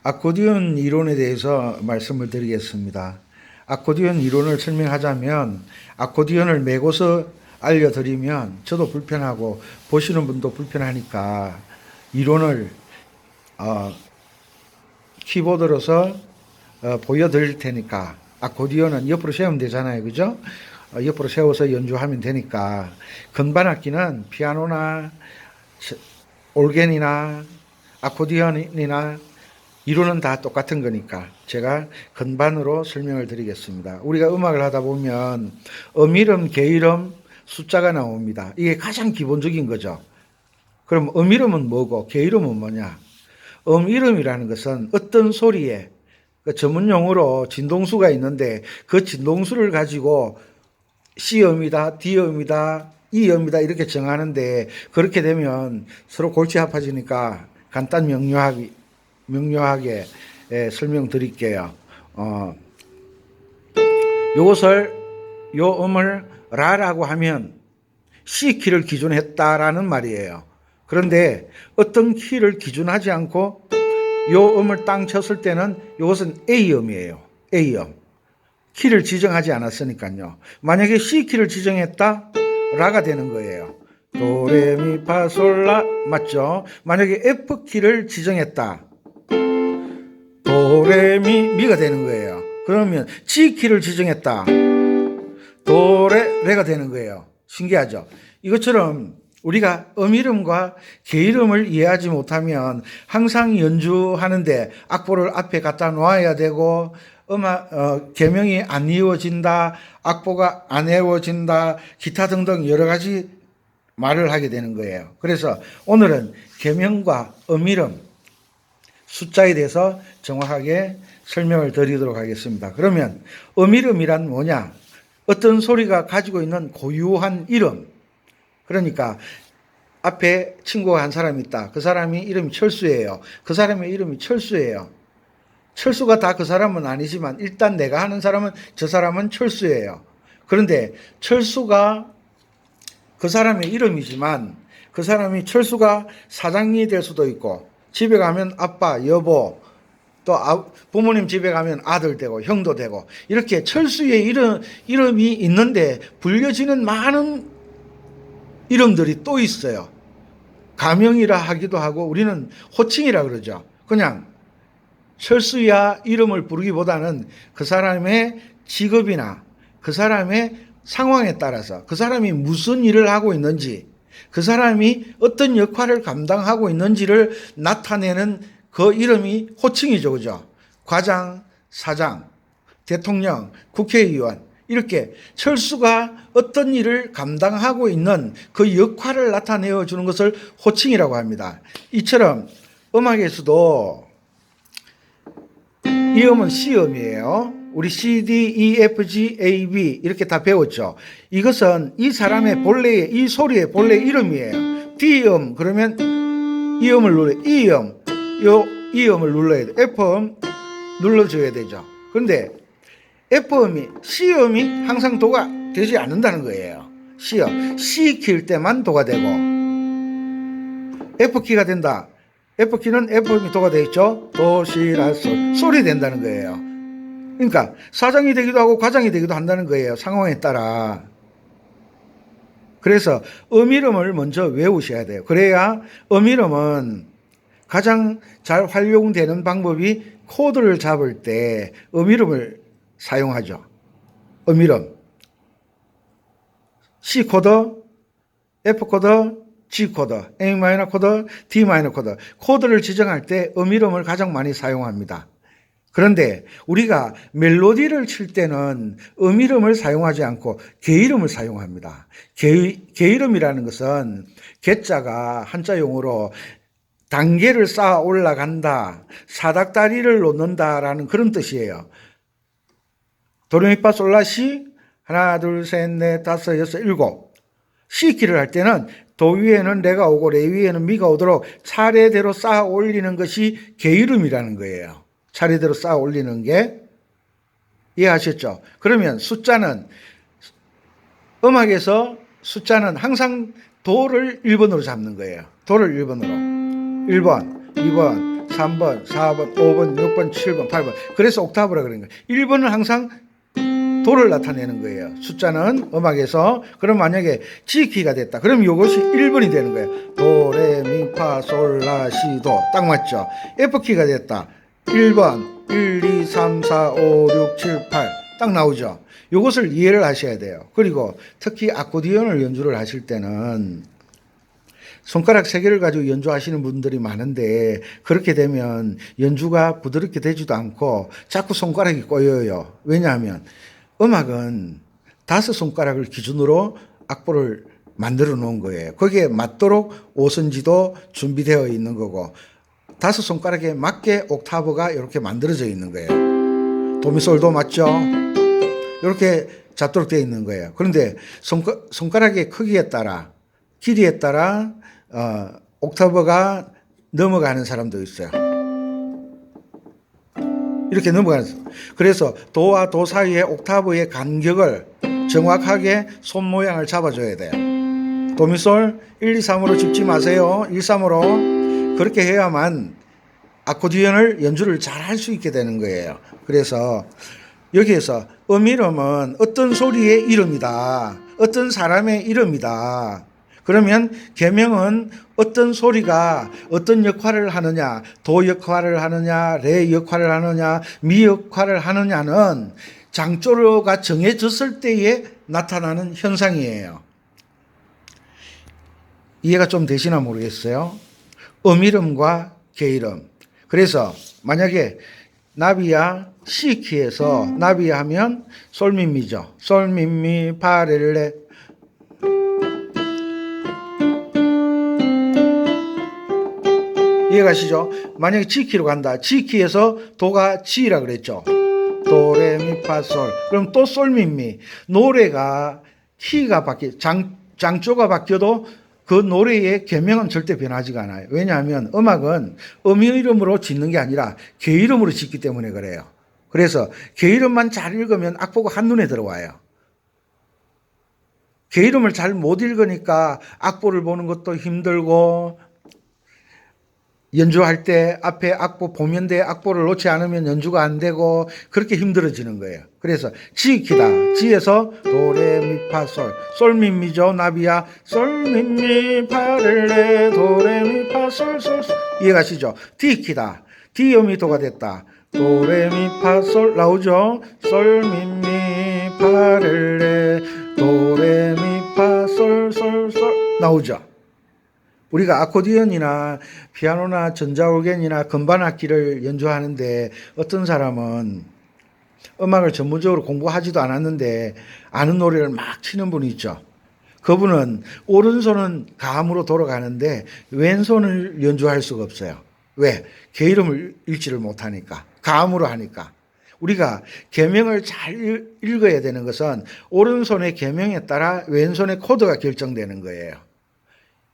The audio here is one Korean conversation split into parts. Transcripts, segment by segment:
아코디언 이론에 대해서 말씀을 드리겠습니다. 아코디언 이론을 설명하자면 아코디언을 메고서 알려드리면 저도 불편하고 보시는 분도 불편하니까 이론을 키보드로서 보여드릴 테니까 아코디언은 옆으로 세우면 되잖아요. 그죠? 옆으로 세워서 연주하면 되니까 건반악기는 피아노나 올겐이나 아코디언이나 이론은 다 똑같은 거니까 제가 건반으로 설명을 드리겠습니다. 우리가 음악을 하다 보면 음이름, 계이름, 숫자가 나옵니다. 이게 가장 기본적인 거죠. 그럼 음이름은 뭐고 계이름은 뭐냐? 음이름이라는 것은 어떤 소리에 전문 용어로 진동수가 있는데 그 진동수를 가지고 C음이다, D음이다, E음이다 이렇게 정하는데 그렇게 되면 서로 골치 아파지니까 간단 명료하게 설명드릴게요. 요 음을 라라고 하면 C 키를 기준했다라는 말이에요. 그런데 어떤 키를 기준하지 않고 요 음을 땅 쳤을 때는 이것은 A음이에요. A음. 키를 지정하지 않았으니까요. 만약에 C 키를 지정했다, 라가 되는 거예요. 도레미파솔라 맞죠? 만약에 F 키를 지정했다, 도레미미가 되는 거예요. 그러면 G 키를 지정했다, 도레레가 되는 거예요. 신기하죠? 이것처럼 우리가 음이름과 계이름을 이해하지 못하면 항상 연주하는데 악보를 앞에 갖다 놓아야 되고 계명이 안 이루어진다, 악보가 안 외워진다, 기타 등등 여러 가지 말을 하게 되는 거예요. 그래서 오늘은 계명과 음이름, 숫자에 대해서 정확하게 설명을 드리도록 하겠습니다. 그러면 음이름이란 뭐냐? 어떤 소리가 가지고 있는 고유한 이름. 그러니까 앞에 친구가 한 사람이 있다. 그 사람이 이름이 철수예요. 그 사람의 이름이 철수예요. 철수가 다 그 사람은 아니지만 일단 내가 하는 사람은 저 사람은 철수예요. 그런데 철수가 그 사람의 이름이지만 그 사람이 철수가 사장이 될 수도 있고 집에 가면 아빠, 여보, 또 부모님 집에 가면 아들 되고 형도 되고 이렇게 철수의 이름이 있는데 불려지는 많은 이름들이 또 있어요. 가명이라 하기도 하고 우리는 호칭이라 그러죠. 그냥 철수야 이름을 부르기보다는 그 사람의 직업이나 그 사람의 상황에 따라서 그 사람이 무슨 일을 하고 있는지 그 사람이 어떤 역할을 감당하고 있는지를 나타내는 그 이름이 호칭이죠. 그죠? 과장, 사장, 대통령, 국회의원 이렇게 철수가 어떤 일을 감당하고 있는 그 역할을 나타내어 주는 것을 호칭이라고 합니다. 이처럼 음악에서도 이 음은 C음이에요. 우리 C, D, E, F, G, A, B 이렇게 다 배웠죠. 이것은 이 사람의 본래의 이 소리의 본래 이름이에요. D음 그러면 이 음을 눌러요. E음 이 음을 눌러야 돼요. F음 눌러줘야 되죠. 그런데 F음이 C음이 항상 도가 되지 않는다는 거예요. C음 C 키일 때만 도가 되고 F 키가 된다. F 키는 F음이 도가 되어 있죠. 도, 시, 라, 솔 솔이 된다는 거예요. 그러니까 사장이 되기도 하고 과장이 되기도 한다는 거예요. 상황에 따라. 그래서 음이름을 먼저 외우셔야 돼요. 그래야 음이름은 가장 잘 활용되는 방법이 코드를 잡을 때 음이름을 사용하죠. 음이름. C 코드, F 코드, G 코드, A 마이너 코드, D 마이너 코드. 코드를 지정할 때 음이름을 가장 많이 사용합니다. 그런데 우리가 멜로디를 칠 때는 음이름을 사용하지 않고 계이름을 사용합니다. 계이름이라는 것은 계자가 한자 용어로 단계를 쌓아 올라간다, 사닥다리를 놓는다라는 그런 뜻이에요. 도레미파솔라시 하나 둘 셋 넷 다섯 여섯 일곱 C 키를 할 때는 도 위에는 레가 오고 레 위에는 미가 오도록 차례대로 쌓아 올리는 것이 계이름이라는 거예요. 차례대로 쌓아 올리는 게 이해하셨죠? 그러면 숫자는 음악에서 숫자는 항상 도를 1번으로 잡는 거예요. 도를 1번으로 1번, 2번, 3번, 4번, 5번, 6번, 7번, 8번. 그래서 옥타브라 그런 거예요. 1번은 항상 도를 나타내는 거예요. 숫자는 음악에서. 그럼 만약에 G키가 됐다. 그럼 이것이 1번이 되는 거예요. 도, 레, 미, 파, 솔, 라, 시, 도. 딱 맞죠? F키가 됐다. 1번, 1, 2, 3, 4, 5, 6, 7, 8. 딱 나오죠? 이것을 이해를 하셔야 돼요. 그리고 특히 아코디언을 연주를 하실 때는 손가락 3개를 가지고 연주하시는 분들이 많은데 그렇게 되면 연주가 부드럽게 되지도 않고 자꾸 손가락이 꼬여요. 왜냐하면 음악은 5손가락을 기준으로 악보를 만들어 놓은 거예요. 거기에 맞도록 오선지도 준비되어 있는 거고 5손가락에 맞게 옥타브가 이렇게 만들어져 있는 거예요. 도미솔도 맞죠? 이렇게 잡도록 되어 있는 거예요. 그런데 손가락의 크기에 따라 길이에 따라 옥타브가 넘어가는 사람도 있어요. 이렇게 넘어가는 사람. 그래서 도와 도 사이의 옥타브의 간격을 정확하게 손 모양을 잡아줘야 돼요. 도미솔 1, 2, 3으로 짚지 마세요. 1, 3으로 그렇게 해야만 아코디언을 연주를 잘 할 수 있게 되는 거예요. 그래서 여기에서 이름은 어떤 소리의 이름이다. 어떤 사람의 이름이다. 그러면 계명은 어떤 소리가 어떤 역할을 하느냐, 도 역할을 하느냐, 레 역할을 하느냐, 미 역할을 하느냐는 장조가 정해졌을 때에 나타나는 현상이에요. 이해가 좀 되시나 모르겠어요. 이름과 계이름. 그래서 만약에 나비야 C키에서 나비야 하면 솔미미죠. 솔미미 파렐레. 이해가시죠? 만약에 G키로 간다. G키에서 도가 G라 그랬죠. 도레미파솔. 그럼 또 솔미미. 노래가 키가 장조가 바뀌어도 그 노래의 계명은 절대 변하지가 않아요. 왜냐하면 음악은 이름으로 짓는 게 아니라 계이름으로 짓기 때문에 그래요. 그래서 계이름만 잘 읽으면 악보가 한눈에 들어와요. 계이름을 잘 못 읽으니까 악보를 보는 것도 힘들고 연주할 때 앞에 악보 보면대 악보를 놓지 않으면 연주가 안 되고 그렇게 힘들어지는 거예요. 그래서 G키다. G에서 도레미파솔. 솔미미죠. 나비야. 솔미미파렐레 도레미파솔솔. 이해가시죠? D키다. D음이도가 됐다. 도레미파솔 나오죠? 솔미미파렐레 도레미파솔솔솔 나오죠? 우리가 아코디언이나 피아노나 전자올겐이나 건반악기를 연주하는데 어떤 사람은 음악을 전문적으로 공부하지도 않았는데 아는 노래를 막 치는 분이 있죠. 그분은 오른손은 가음으로 돌아가는데 왼손을 연주할 수가 없어요. 왜? 계이름을 읽지를 못하니까. 가음으로 하니까. 우리가 계명을 잘 읽어야 되는 것은 오른손의 계명에 따라 왼손의 코드가 결정되는 거예요.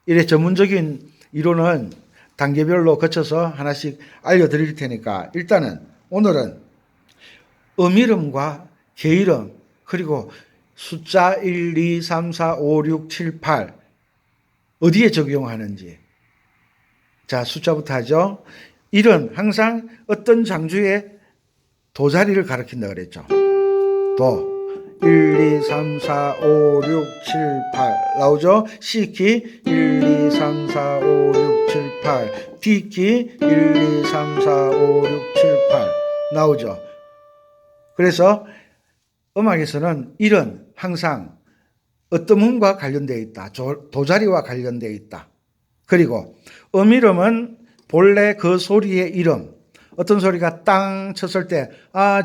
이래 전문적인 이론은 단계별로 거쳐서 하나씩 알려드릴 테니까 일단은 오늘은 이름과 계이름 그리고 숫자 1, 2, 3, 4, 5, 6, 7, 8 어디에 적용하는지. 자, 숫자부터 하죠. 1은 항상 어떤 장주의 도자리를 가리킨다 그랬죠. 도 1, 2, 3, 4, 5, 6, 7, 8 나오죠? C키 1, 2, 3, 4, 5, 6, 7, 8 D키 1, 2, 3, 4, 5, 6, 7, 8 나오죠? 그래서 음악에서는 1은 항상 어떤 음과 관련되어 있다. 도자리와 관련되어 있다. 그리고 이름은 본래 그 소리의 이름. 어떤 소리가 땅 쳤을 때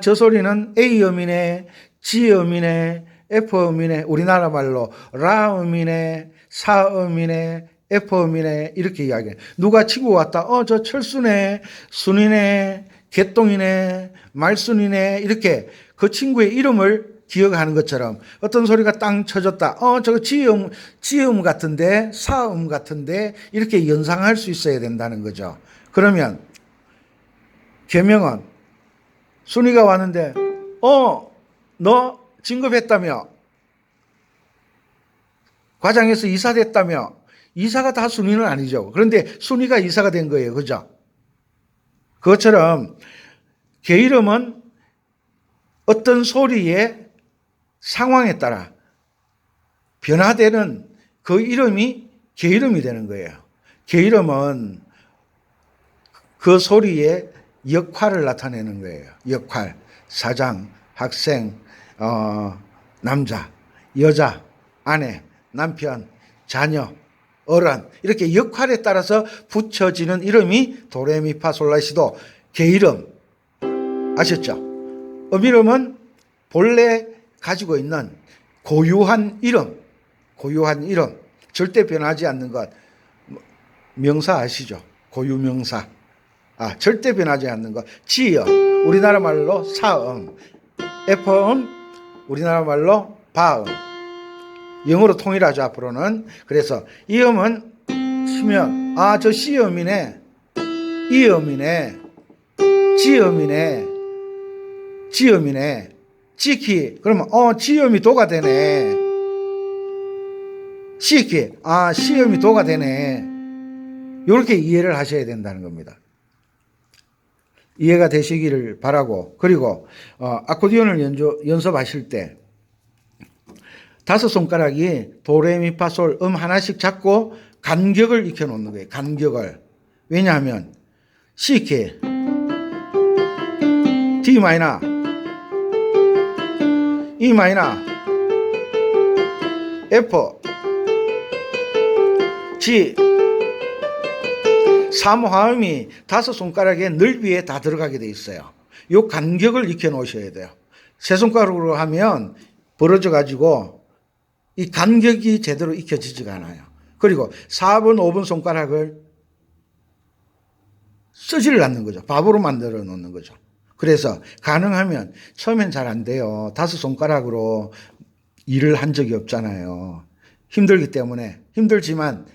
저 소리는 A음이네. G음이네, F음이네, 우리나라 말로 라음이네, 사음이네, F음이네 이렇게 이야기해. 누가 치고 왔다. 저 철수네, 순이네, 개똥이네, 말순이네 이렇게 그 친구의 이름을 기억하는 것처럼 어떤 소리가 땅 쳐졌다. 저거 G음 같은데, 사음 같은데 이렇게 연상할 수 있어야 된다는 거죠. 그러면 계명은 순이가 왔는데 너 진급했다며? 과장에서 이사됐다며? 이사가 다 순위는 아니죠. 그런데 순위가 이사가 된 거예요. 그죠? 그것처럼 게이름은 어떤 소리의 상황에 따라 변화되는 그 이름이 게이름이 되는 거예요. 게이름은 그 소리의 역할을 나타내는 거예요. 역할, 사장, 학생, 남자, 여자, 아내, 남편, 자녀, 어른 이렇게 역할에 따라서 붙여지는 이름이 도레미파솔라시도 게이름. 아셨죠? 음이름은 본래 가지고 있는 고유한 이름, 절대 변하지 않는 것. 명사 아시죠? 고유명사. 절대 변하지 않는 것. 지음, 우리나라 말로 사음, F음, 우리나라 말로 바음. 영어로 통일하죠, 앞으로는. 그래서 이 음은 치면, 저 C음이네, E음이네, G음이네, G키. 그러면, G음이 도가 되네. C키. C음이 도가 되네. 이렇게 이해를 하셔야 된다는 겁니다. 이해가 되시기를 바라고, 그리고 아코디언을 연습하실 때 5손가락이 도레미파솔 하나씩 잡고 간격을 익혀놓는 거예요. 간격을. 왜냐하면 C키, D 마이너, E 마이너, F, G, 사무화음이 5손가락의 넓이에 다 들어가게 돼 있어요. 이 간격을 익혀 놓으셔야 돼요. 3손가락으로 하면 벌어져 가지고 이 간격이 제대로 익혀지지가 않아요. 그리고 4번, 5번 손가락을 쓰지를 않는 거죠. 밥으로 만들어 놓는 거죠. 그래서 가능하면 처음엔 잘 안 돼요. 5손가락으로 일을 한 적이 없잖아요. 힘들기 때문에. 힘들지만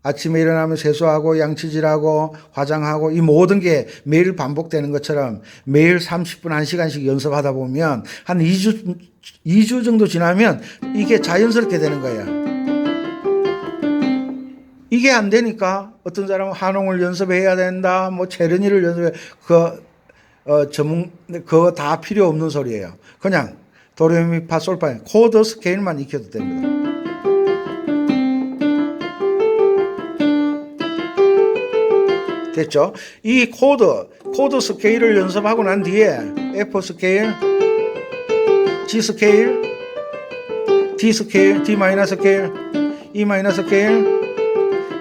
아침에 일어나면 세수하고 양치질하고 화장하고 이 모든 게 매일 반복되는 것처럼 매일 30분 1시간씩 연습하다 보면 한 2주 정도 지나면 이게 자연스럽게 되는 거예요. 이게 안 되니까 어떤 사람은 한홍을 연습해야 된다, 체르니를 연습해. 그거 다 필요 없는 소리예요. 그냥 도레미파솔파 코드 스케일만 익혀도 됩니다. 됐죠? 이 코드 스케일을 연습하고 난 뒤에 F 스케일, G 스케일, D 스케일, D 마이너 스케일, E 마이너 스케일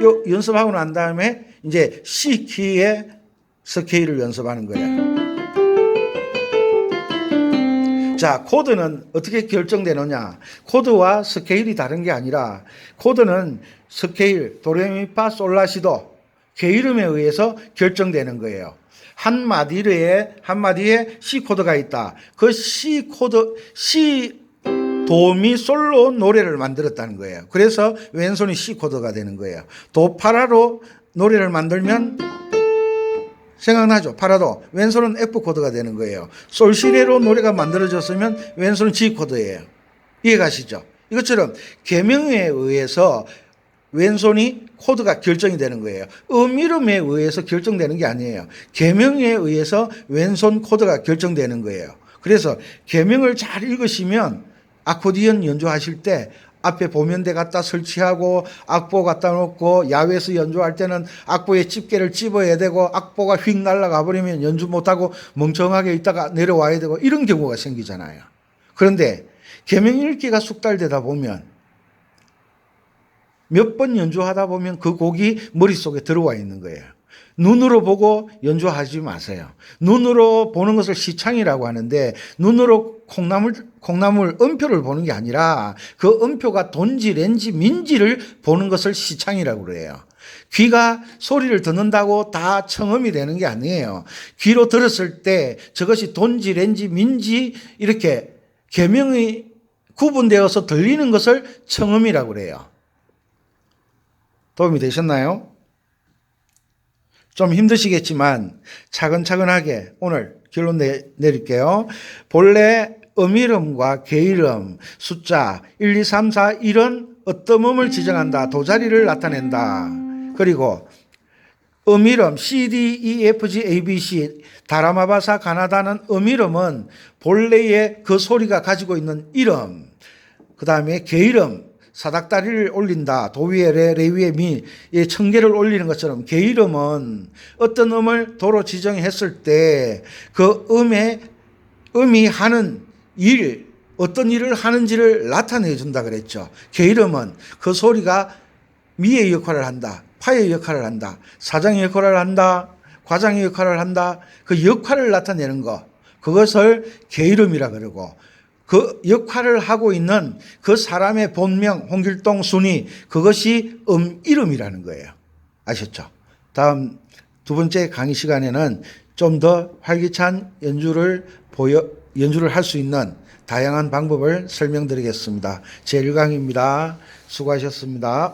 요 연습하고 난 다음에 이제 C 키의 스케일을 연습하는 거예요. 자, 코드는 어떻게 결정되느냐? 코드와 스케일이 다른 게 아니라 코드는 스케일 도레미파솔라시도 게이름에 의해서 결정되는 거예요. 한 마디에 C 코드가 있다. 그 C 코드, C 도미솔로 노래를 만들었다는 거예요. 그래서 왼손이 C 코드가 되는 거예요. 도파라로 노래를 만들면 생각나죠? 파라도 왼손은 F 코드가 되는 거예요. 솔시레로 노래가 만들어졌으면 왼손은 G 코드예요. 이해가시죠? 이것처럼 계명에 의해서 왼손이 코드가 결정이 되는 거예요. 이름에 의해서 결정되는 게 아니에요. 계명에 의해서 왼손 코드가 결정되는 거예요. 그래서 계명을 잘 읽으시면 아코디언 연주하실 때 앞에 보면대 갖다 설치하고 악보 갖다 놓고 야외에서 연주할 때는 악보에 집게를 찝어야 되고 악보가 휙 날아가 버리면 연주 못하고 멍청하게 있다가 내려와야 되고 이런 경우가 생기잖아요. 그런데 계명 읽기가 숙달되다 보면 몇 번 연주하다 보면 그 곡이 머릿속에 들어와 있는 거예요. 눈으로 보고 연주하지 마세요. 눈으로 보는 것을 시창이라고 하는데 눈으로 콩나물 음표를 보는 게 아니라 그 음표가 돈지, 렌지, 민지를 보는 것을 시창이라고 그래요. 귀가 소리를 듣는다고 다 청음이 되는 게 아니에요. 귀로 들었을 때 저것이 돈지, 렌지, 민지 이렇게 계명이 구분되어서 들리는 것을 청음이라고 그래요. 도움이 되셨나요? 좀 힘드시겠지만 차근차근하게 오늘 결론 내릴게요. 본래 음이름과 게이름, 숫자 1, 2, 3, 4, 1은 어떤 음을 지정한다. 도자리를 나타낸다. 그리고 음이름 C, D, E, F, G, A, B, C 다라마바사 가나다는 음이름은 본래의 그 소리가 가지고 있는 이름, 그 다음에 게이름 사닥다리를 올린다. 도위에 레 위에 미, 청개를 올리는 것처럼 게이름은 어떤 음을 도로 지정했을 때 그 음이 하는 일, 어떤 일을 하는지를 나타내 준다 그랬죠. 게이름은 그 소리가 미의 역할을 한다. 파의 역할을 한다. 사장의 역할을 한다. 과장의 역할을 한다. 그 역할을 나타내는 것. 그것을 게이름이라 그러고 그 역할을 하고 있는 그 사람의 본명, 홍길동 순이 그것이 이름이라는 거예요. 아셨죠? 다음 두 번째 강의 시간에는 좀 더 활기찬 연주를 할 수 있는 다양한 방법을 설명드리겠습니다. 제1강입니다. 수고하셨습니다.